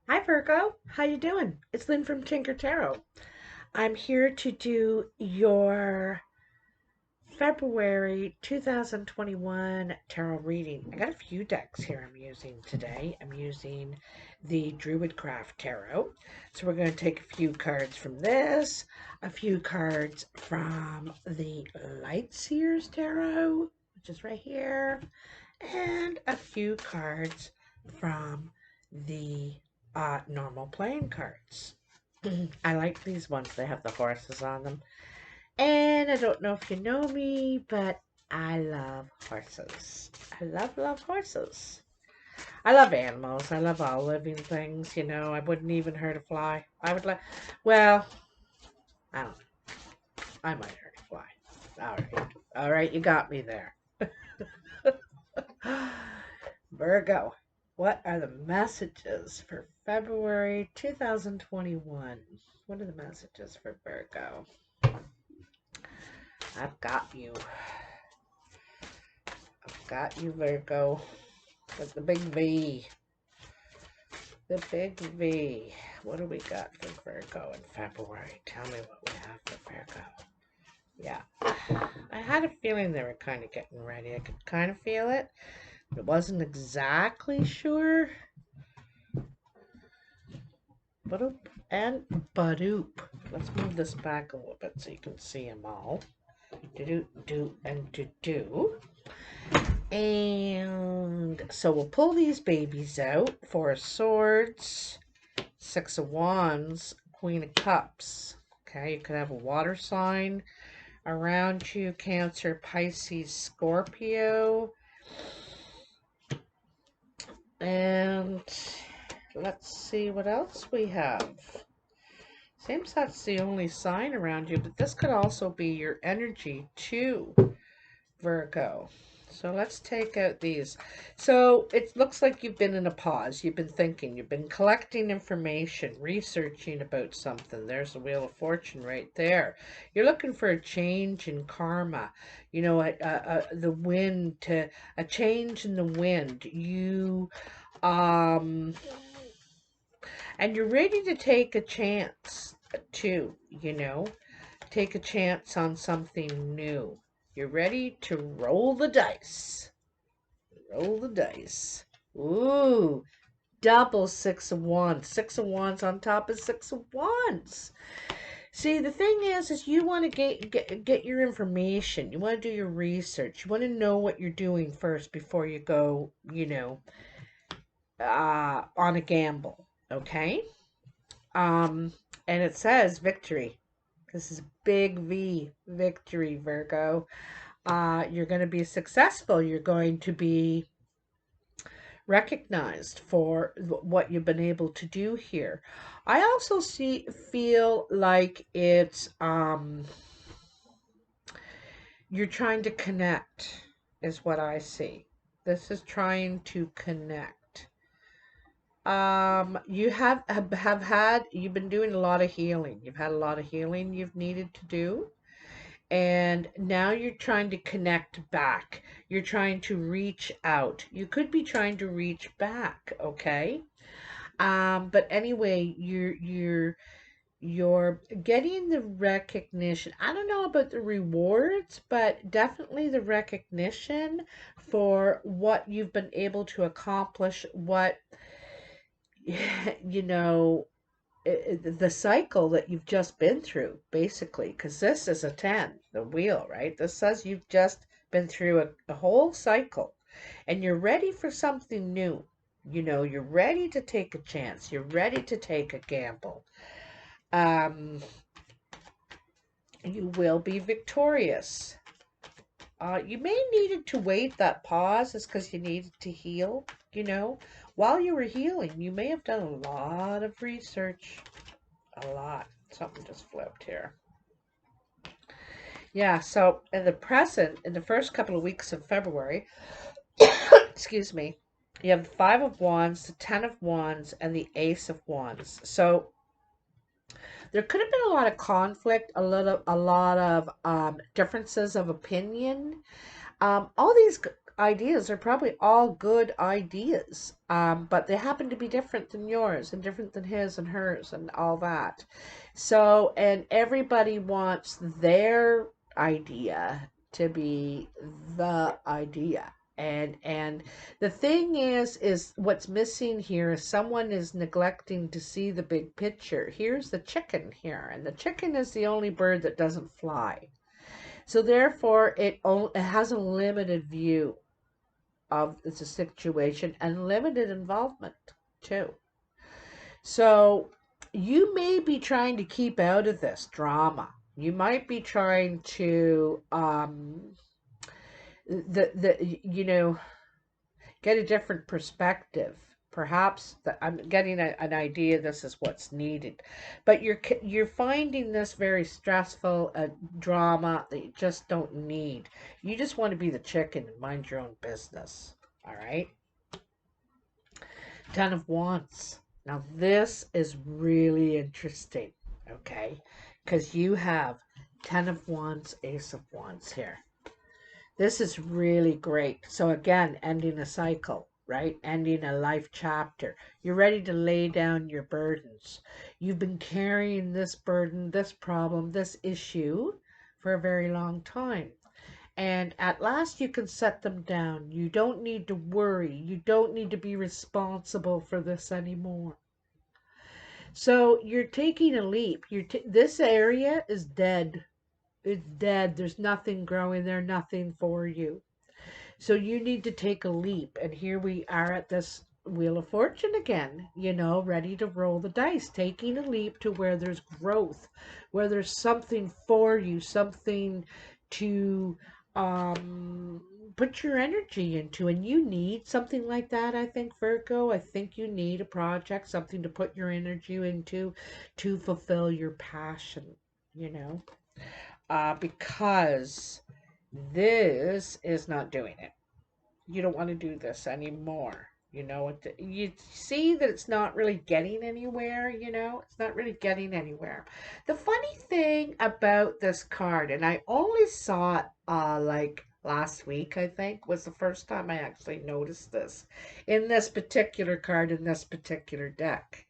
Hi Virgo, how you doing? It's Lynn from Tinker Tarot. I'm here to do your February 2021 tarot reading. I got a few decks here I'm using today. I'm using the Druidcraft Tarot. So we're going to take a few cards from this, a few cards from the Lightseers Tarot, which is right here, and a few cards from the normal playing cards. I like these ones. They have the horses on them. And I don't know if you know me, but I love horses. I love horses. I love animals. I love all living things. I wouldn't even hurt a fly. I would like, well, I don't know. I might hurt a fly. All right. All right. You got me there. Virgo, what are the messages for February 2021? What are the messages for Virgo? I've got you. I've got you, Virgo. With the big V. The big V. What do we got for Virgo in February? Tell me what we have for Virgo. Yeah. I had a feeling they were kind of getting ready. I could kind of feel it. But I wasn't exactly sure. Badoop and badoop. Let's move this back a little bit so you can see them all. Do do and do. And so we'll pull these babies out. Four of Swords, Six of Wands, Queen of Cups. Okay, you could have a water sign around you. Cancer, Pisces, Scorpio. And let's see what else we have. Seems that's the only sign around you, but this could also be your energy too, Virgo. So let's take out these. So it looks like you've been in a pause. You've been thinking. You've been collecting information, researching about something. There's the Wheel of Fortune right there. You're looking for a change in karma. The wind to a change in the wind. Um, and you're ready to take a chance too. Take a chance on something new. You're ready to roll the dice. Roll the dice. Ooh, double Six of Wands. Six of Wands on top of Six of Wands. See, the thing is you want to get your information. You want to do your research. You want to know what you're doing first before you go, on a gamble. Okay? Um, and it says victory. This is big V, victory, Virgo. You're going to be successful. You're going to be recognized for what you've been able to do here. I also feel like it's you're trying to connect is what I see. This is trying to connect. You've been doing a lot of healing. You've had a lot of healing you've needed to do. And now you're trying to connect back. You're trying to reach out. You could be trying to reach back, okay? But anyway, you're getting the recognition. I don't know about the rewards, but definitely the recognition for what you've been able to accomplish, what you know the cycle that you've just been through, basically, because this is a 10, the wheel, right? This says you've just been through a whole cycle and you're ready for something new. You're ready to take a chance. You're ready to take a gamble. Um, you will be victorious. You may needed to wait that pause is because you needed to heal, While you were healing, you may have done a lot of research. A lot. Something just flipped here. Yeah, so in the present, in the first couple of weeks of February, excuse me, you have the Five of Wands, the Ten of Wands, and the Ace of Wands. So there could have been a lot of conflict, a lot of differences of opinion. All these ideas. They're probably all good ideas, but they happen to be different than yours and different than his and hers and all that. So, and everybody wants their idea to be the idea. And the thing is what's missing here is someone is neglecting to see the big picture. Here's the chicken here, and the chicken is the only bird that doesn't fly. So therefore, it has a limited view of the situation and limited involvement too. So you may be trying to keep out of this drama. You might be trying to get a different perspective. Perhaps I'm getting an idea this is what's needed, but you're finding this very stressful drama that you just don't need. You just want to be the chicken and mind your own business. All right. Ten of Wands. Now this is really interesting. Okay, because you have Ten of Wands, Ace of Wands here. This is really great. So again, ending a cycle, right? Ending a life chapter. You're ready to lay down your burdens. You've been carrying this burden, this problem, this issue for a very long time. And at last you can set them down. You don't need to worry. You don't need to be responsible for this anymore. So you're taking a leap. This area is dead. It's dead. There's nothing growing there, nothing for you. So you need to take a leap. And here we are at this Wheel of Fortune again, ready to roll the dice, taking a leap to where there's growth, where there's something for you, something to put your energy into. And you need something like that, I think, Virgo. I think you need a project, something to put your energy into to fulfill your passion, because this is not doing it. You don't want to do this anymore. You see that it's not really getting anywhere, it's not really getting anywhere. The funny thing about this card, and I only saw it like last week, I think, was the first time I actually noticed this in this particular card, in this particular deck.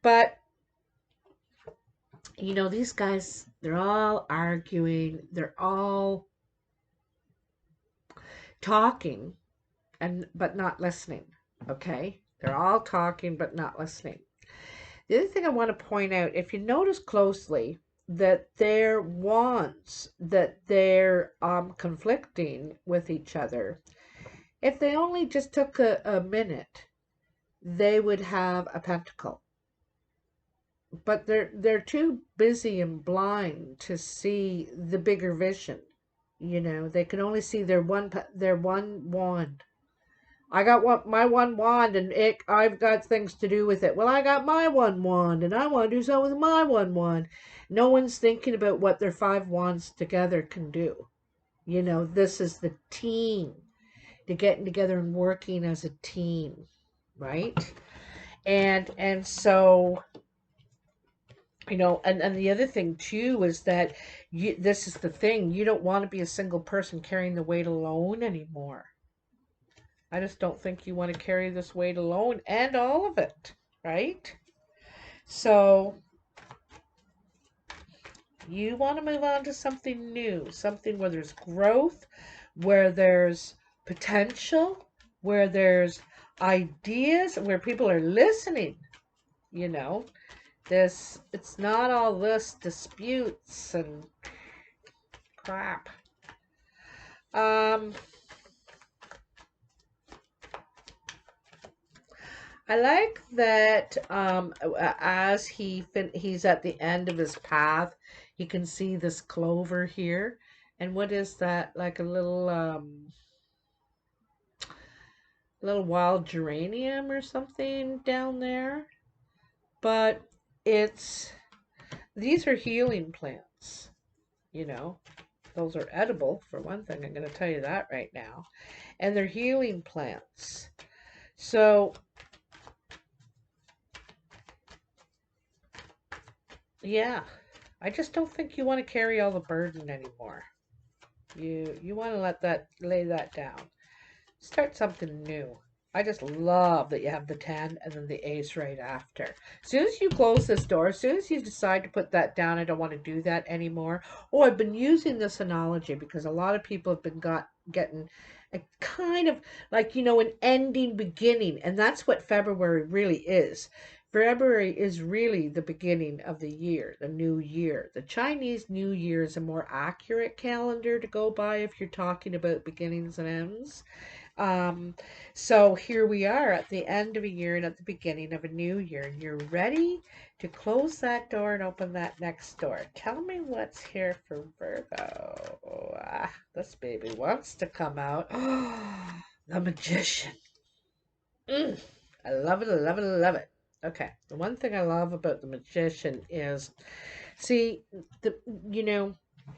But these guys, they're all arguing, they're all talking but not listening. Okay, they're all talking but not listening. The other thing I want to point out, if you notice closely, that their wants, that they're conflicting with each other. If they only just took a minute, they would have a pentacle. But they're too busy and blind to see the bigger vision. They can only see their one wand. I got my one wand, and I've got things to do with it. Well, I got my one wand, and I want to do something with my one wand. No one's thinking about what their five wands together can do. This is the team. To getting together and working as a team, right? And so, and the other thing too is that this is the thing. You don't want to be a single person carrying the weight alone anymore. I just don't think you want to carry this weight alone and all of it, right? So you want to move on to something new, something where there's growth, where there's potential, where there's ideas, where people are listening. It's not all this disputes and crap. I like that as he's at the end of his path, he can see this clover here. And what is that? Like a little wild geranium or something down there. But these are healing plants, Those are edible, for one thing. I'm going to tell you that right now. And they're healing plants. So yeah, I just don't think you want to carry all the burden anymore. You want to lay that down. Start something new. I just love that you have the 10 and then the ace right after. As soon as you close this door, as soon as you decide to put that down, I don't want to do that anymore. Oh, I've been using this analogy because a lot of people have been getting a kind of like, an ending beginning. And that's what February really is. February is really the beginning of the year, the new year. The Chinese New Year is a more accurate calendar to go by if you're talking about beginnings and ends. Um, so here we are at the end of a year and at the beginning of a new year, and you're ready to close that door and open that next door. Tell me what's here for Virgo. This baby wants to come out. The Magician. I love it, I love it, I love it. Okay, the one thing I love about the Magician is, see, the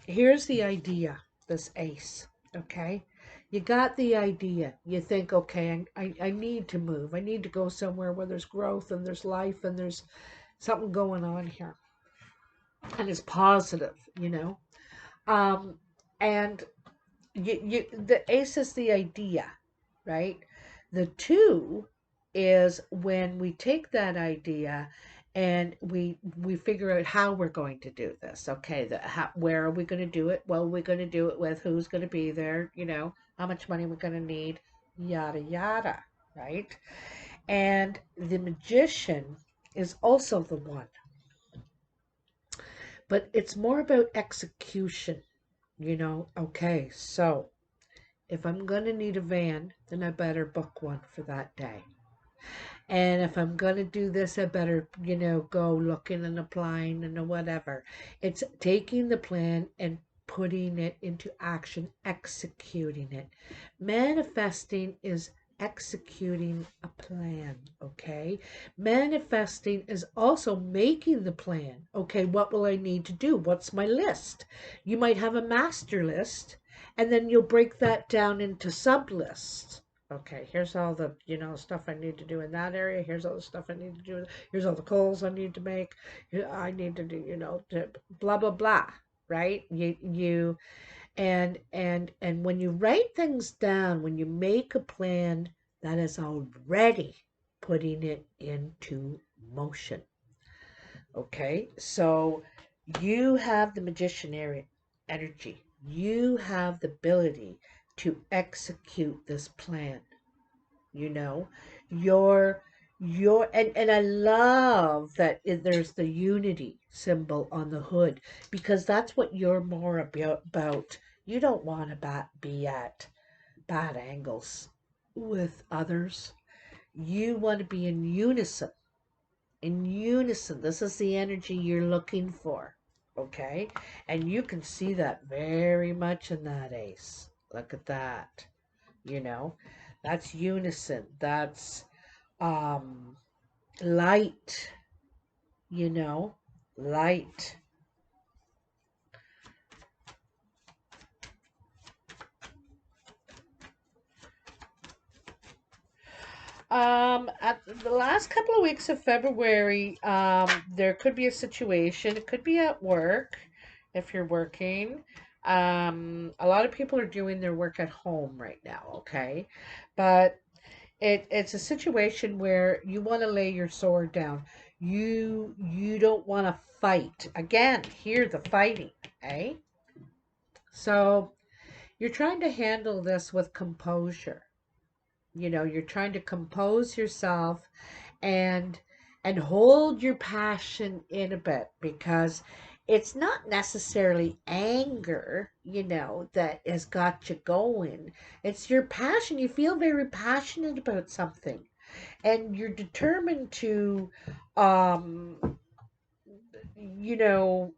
here's the idea, this ace, okay? You got the idea. You think, okay, I need to move. I need to go somewhere where there's growth and there's life and there's something going on here. And it's positive. Um, and the ace is the idea, right? The two is when we take that idea and we figure out how we're going to do this. Okay, where are we going to do it? Well, we're going to do it with who's going to be there, how much money we're going to need, yada yada, right? And the Magician is also the one, but it's more about execution. Okay, so if I'm going to need a van, then I better book one for that day. And if I'm going to do this, I better, go looking and applying and whatever. It's taking the plan and putting it into action, executing it. Manifesting is executing a plan, okay? Manifesting is also making the plan. Okay, what will I need to do? What's my list? You might have a master list, and then you'll break that down into sub lists. Okay, here's all the, stuff I need to do in that area. Here's all the stuff I need to do. Here's all the calls I need to make. I need to do, blah, blah, blah, right? And when you write things down, when you make a plan, that is already putting it into motion. Okay, so you have the magician energy. You have the ability to execute this plan. you know and I love that there's the unity symbol on the hood, because that's what you're more about. You don't want to be at bad angles with others. You want to be in unison. This is the energy you're looking for. Okay, and you can see that very much in that ace. Look at that. you know that's unison. That's um light. you know light. At the last couple of weeks of February, there could be a situation. It could be at work if you're working. A lot of people are doing their work at home right now, okay? But it's a situation where you want to lay your sword down. You don't want to fight. Again, hear the fighting, eh? So you're trying to handle this with composure. You're trying to compose yourself and hold your passion in a bit, because it's not necessarily anger, that has got you going. It's your passion. You feel very passionate about something, and you're determined to you know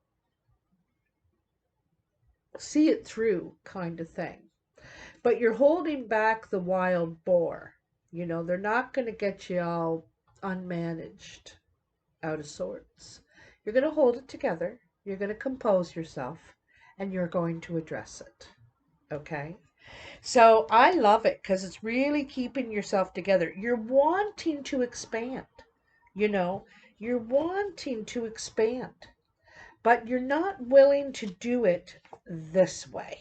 see it through, kind of thing. But you're holding back the wild boar. They're not going to get you all unmanaged, out of sorts. You're going to hold it together. You're going to compose yourself, and you're going to address it. Okay? So I love it because it's really keeping yourself together. You're wanting to expand. You know, you're wanting to expand, but you're not willing to do it this way.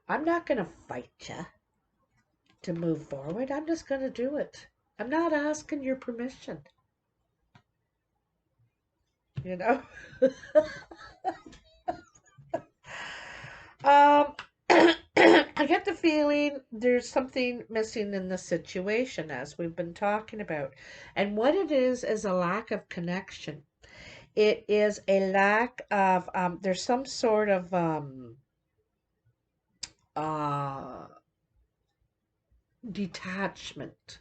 I'm not going to fight you to move forward. I'm just going to do it. I'm not asking your permission, you know? um, I get the feeling there's something missing in the situation, as we've been talking about. And what it is a lack of connection. It is a lack of, there's some sort of, uh, detachment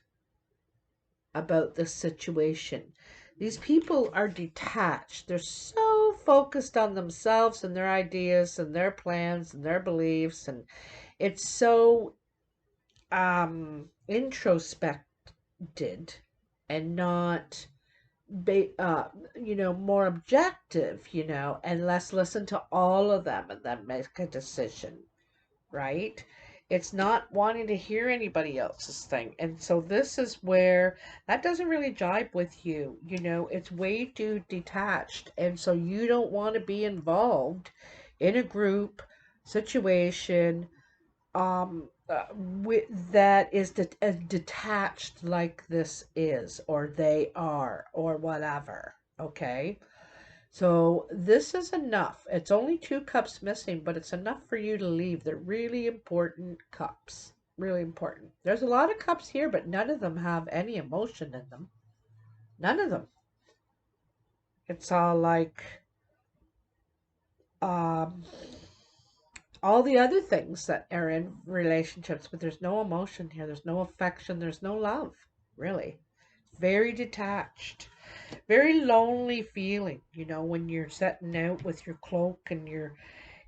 about the situation. These people are detached. They're so focused on themselves and their ideas and their plans and their beliefs, and it's so introspected and not more objective, and let's listen to all of them and then make a decision, right? It's not wanting to hear anybody else's thing. And so this is where that doesn't really jibe with you. It's way too detached. And so you don't want to be involved in a group situation that is as detached like this is, or they are, or whatever. Okay? So this is enough. It's only 2 cups missing, but it's enough for you to leave. They're really important cups. Really important. There's a lot of cups here, but none of them have any emotion in them. None of them. It's all like um, all the other things that are in relationships, but there's no emotion here. There's no affection. There's no love, really. Very detached. Very lonely feeling, when you're setting out with your cloak and you're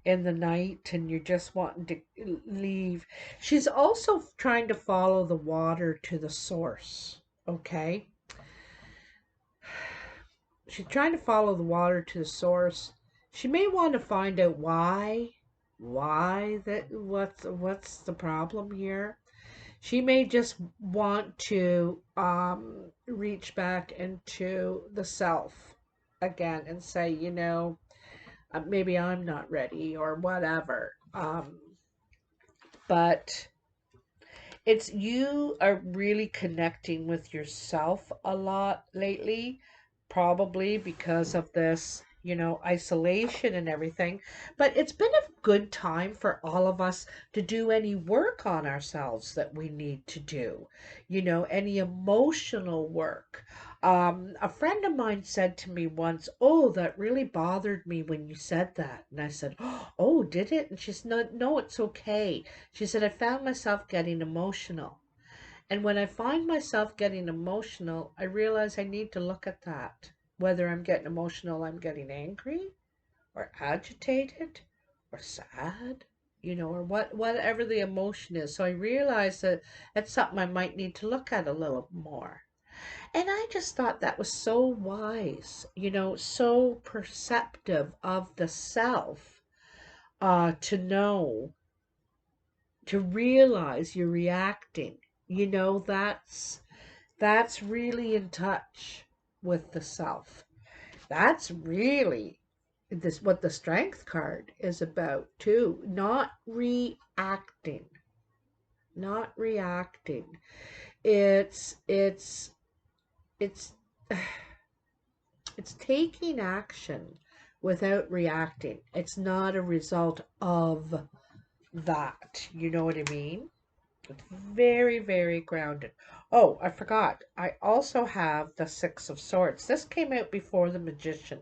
in the night and you're just wanting to leave. She's also trying to follow the water to the source, okay? She's trying to follow the water to the source. She may want to find out why that what's the problem here. She may just want to reach back into the self again and say, maybe I'm not ready or whatever. But it's you are really connecting with yourself a lot lately, probably because of this, isolation and everything. But it's been a good time for all of us to do any work on ourselves that we need to do, any emotional work. A friend of mine said to me once, "Oh, that really bothered me when you said that." And I said, "Oh, did it?" And she said, "No, no, it's okay." She said, "I found myself getting emotional. And when I find myself getting emotional, I realize I need to look at that. Whether I'm getting emotional, I'm getting angry or agitated or sad, or whatever the emotion is. So I realized that that's something I might need to look at a little more." And I just thought that was so wise, so perceptive of the self, to know, to realize you're reacting. That's really in touch with the self. That's really this what the strength card is about too. Not reacting. Not reacting. It's it's taking action without reacting. It's not a result of that. You know what I mean? It's very, very grounded. Oh, I forgot. I also have the Six of Swords. This came out before the Magician.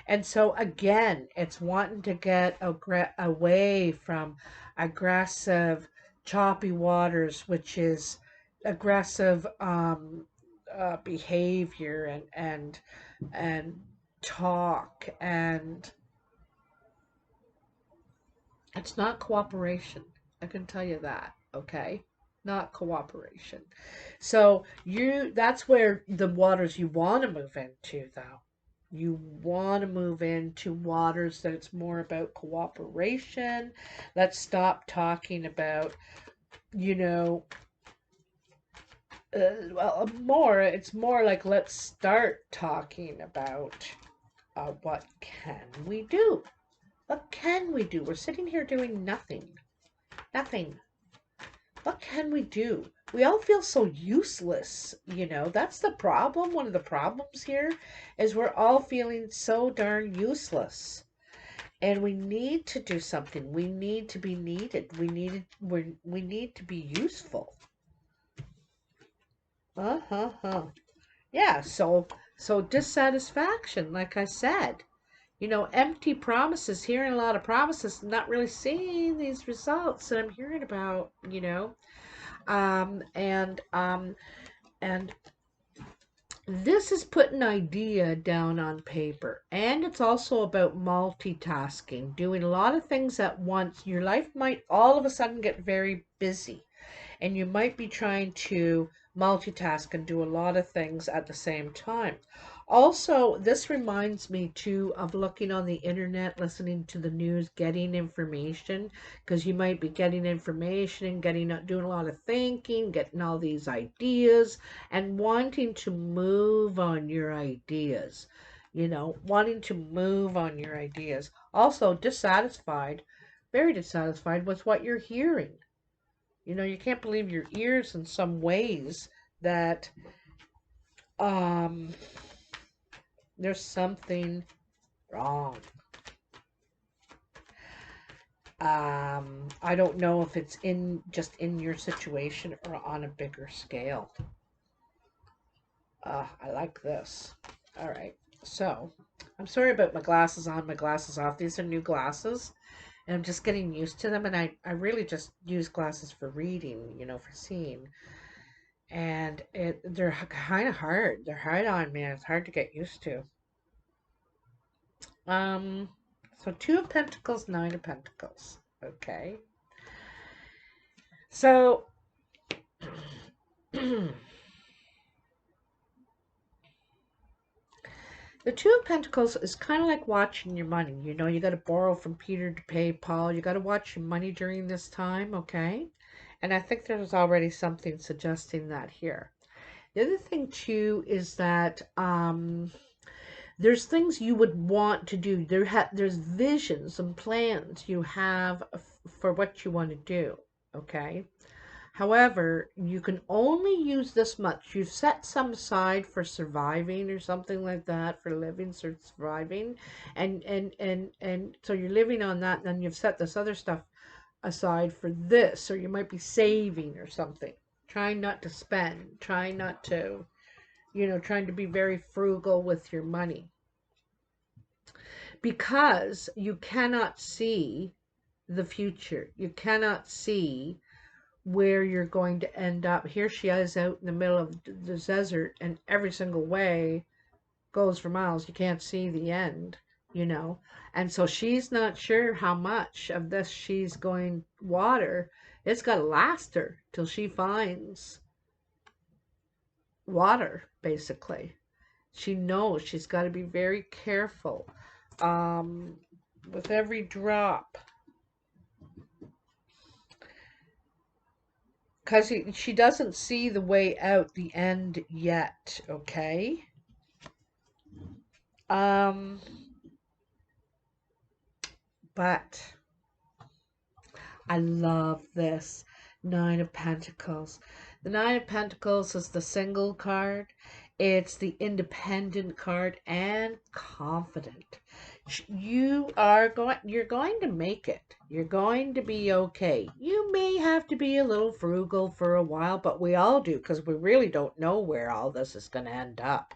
And so again, it's wanting to get away from aggressive, choppy waters, which is aggressive behavior and talk, and it's not cooperation. I can tell you that, okay? Not cooperation. So that's where the waters you want to move into, though. You want to move into waters that it's more about cooperation. Let's stop talking about, you know, it's more like let's start talking about what can we do? What can we do? We're sitting here doing nothing. Nothing. What can we do? We all feel so useless, you know. That's the problem. One of the problems here is we're all feeling so darn useless. And we need to do something. We need to be needed. We need to be useful. Uh-huh. Yeah, so dissatisfaction, like I said. You know, empty promises, hearing a lot of promises, not really seeing these results that I'm hearing about, you know. Um, and um, and this is putting idea down on paper. And it's also about multitasking, doing a lot of things at once. Your life might all of a sudden get very busy, and you might be trying to multitask and do a lot of things at the same time. Also, this reminds me too of looking on the internet, listening to the news, getting information, because you might be getting information and doing a lot of thinking, getting all these ideas and wanting to move on your ideas. You know, wanting to move on your ideas. Also dissatisfied, very dissatisfied with what you're hearing. You know, you can't believe your ears in some ways that um there's something wrong. I don't know if it's in just in your situation or on a bigger scale. I like this. All right. So, I'm sorry about my glasses on, my glasses off. These are new glasses, and I'm just getting used to them. And I really just use glasses for reading, you know, for seeing. And they're kind of hard. They're hard on me. It's hard to get used to. Um, so Two of Pentacles, Nine of Pentacles. Okay. So the Two of Pentacles is kind of like watching your money. You know, you got to borrow from Peter to pay Paul. You got to watch your money during this time, okay? And I think there's already something suggesting that here. The other thing too is that there's things you would want to do. There's visions and plans you have for what you want to do, okay? However, you can only use this much. You've set some aside for surviving or something like that, for living, or surviving, and so you're living on that, and then you've set this other stuff aside for this, or you might be saving or something. Trying not to spend, trying not to, you know, trying to be very frugal with your money. Because you cannot see the future. You cannot see where you're going to end up. Here she is out in the middle of the desert, and every single way goes for miles. You can't see the end, you know. And so she's not sure how much of this she's going water. It's got to last her till she finds water, basically. She knows she's got to be very careful with every drop. Because she doesn't see the way out, the end yet, okay? But I love this Nine of Pentacles. The Nine of Pentacles is the single card. It's the independent card and confident. You're going to make it. You're going to be okay. You may have to be a little frugal for a while, but we all do, because we really don't know where all this is going to end up.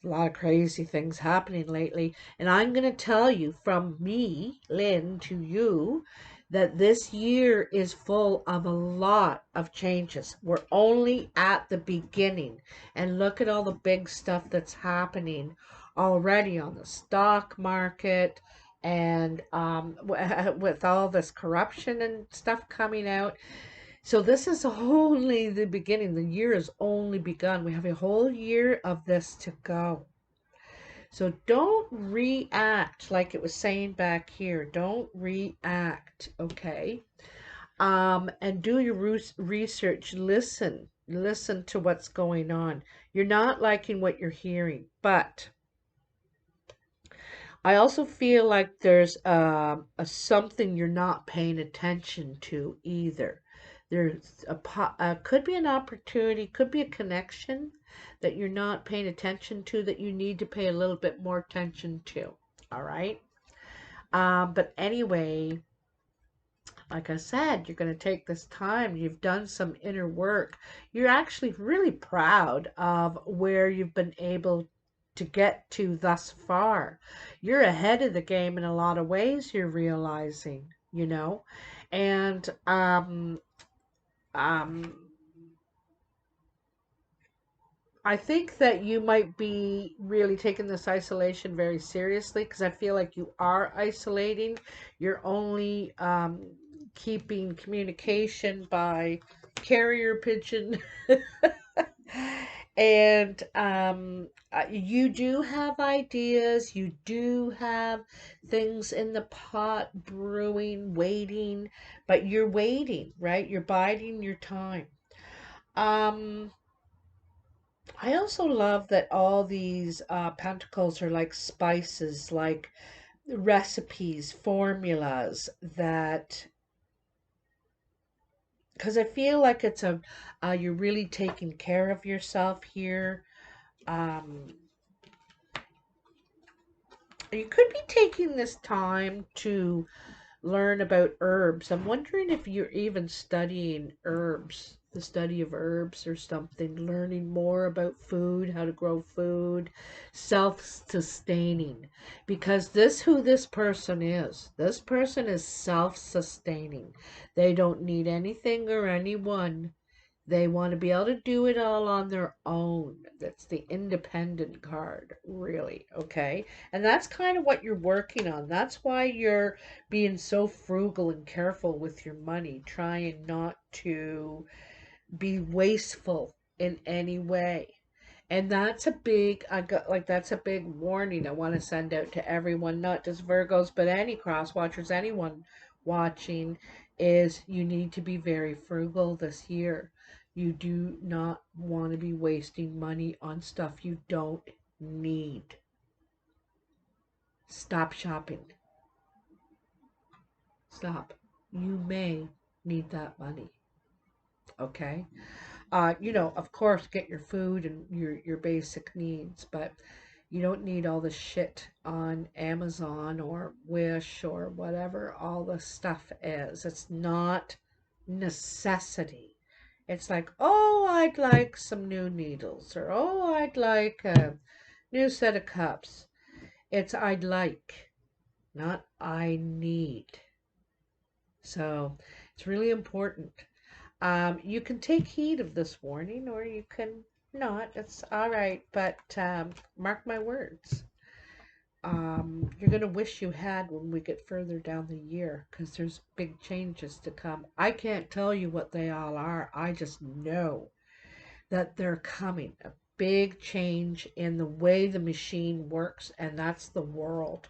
A lot of crazy things happening lately, and I'm going to tell you from me, Lynn, to you, that this year is full of a lot of changes. We're only at the beginning, and look at all the big stuff that's happening already on the stock market, and with all this corruption and stuff coming out. So this is only the beginning. The year has only begun. We have a whole year of this to go. So don't react like it was saying back here. Don't react, okay? And do your research. Listen to what's going on. You're not liking what you're hearing, but I also feel like there's a something you're not paying attention to either. There's could be an opportunity, could be a connection that you're not paying attention to that you need to pay a little bit more attention to. All right. But anyway, like I said, you're going to take this time. You've done some inner work. You're actually really proud of where you've been able to get to thus far. You're ahead of the game in a lot of ways, you're realizing, you know. And um, I think that you might be really taking this isolation very seriously because I feel like you are isolating. You're only keeping communication by carrier pigeon. And you do have ideas, you do have things in the pot brewing, waiting, but you're waiting, right? You're biding your time. Um, I also love that all these pentacles are like spices, like recipes, formulas that, because I feel like it's you're really taking care of yourself here. Um, you could be taking this time to learn about herbs. I'm wondering if you're even studying herbs, the study of herbs or something, learning more about food, how to grow food, self-sustaining. Because who this person is. This person is self-sustaining. They don't need anything or anyone. They want to be able to do it all on their own. That's the independent card, really, okay? And that's kind of what you're working on. That's why you're being so frugal and careful with your money, trying not to be wasteful in any way. And that's that's a big warning I want to send out to everyone, not just Virgos, but any cross watchers, anyone watching, is you need to be very frugal this year. You do not want to be wasting money on stuff you don't need. Stop shopping. Stop. You may need that money. Okay? Of course, get your food and your basic needs, but you don't need all the shit on Amazon or Wish or whatever all the stuff is. It's not necessity. It's like, oh, I'd like some new needles, or oh, I'd like a new set of cups. It's I'd like, not I need. So it's really important. You can take heed of this warning or you can not. It's all right. But mark my words. You're going to wish you had when we get further down the year because there's big changes to come. I can't tell you what they all are. I just know that they're coming. A big change in the way the machine works, and that's the world.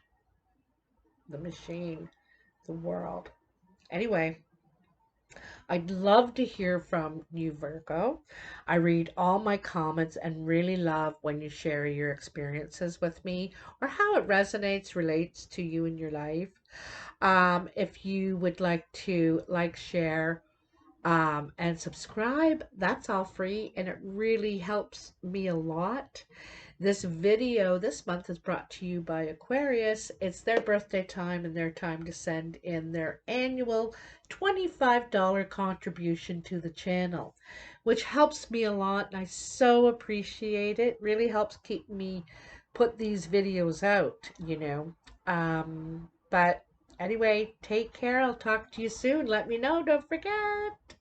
The machine, the world. Anyway, I'd love to hear from you, Virgo. I read all my comments and really love when you share your experiences with me or how it resonates, relates to you in your life. If you would like to like, share, and subscribe, that's all free and it really helps me a lot. This video this month is brought to you by Aquarius. It's their birthday time and their time to send in their annual $25 contribution to the channel, which helps me a lot and I so appreciate it. Really helps keep me put these videos out. But anyway, take care. I'll talk to you soon. Let me know. Don't forget.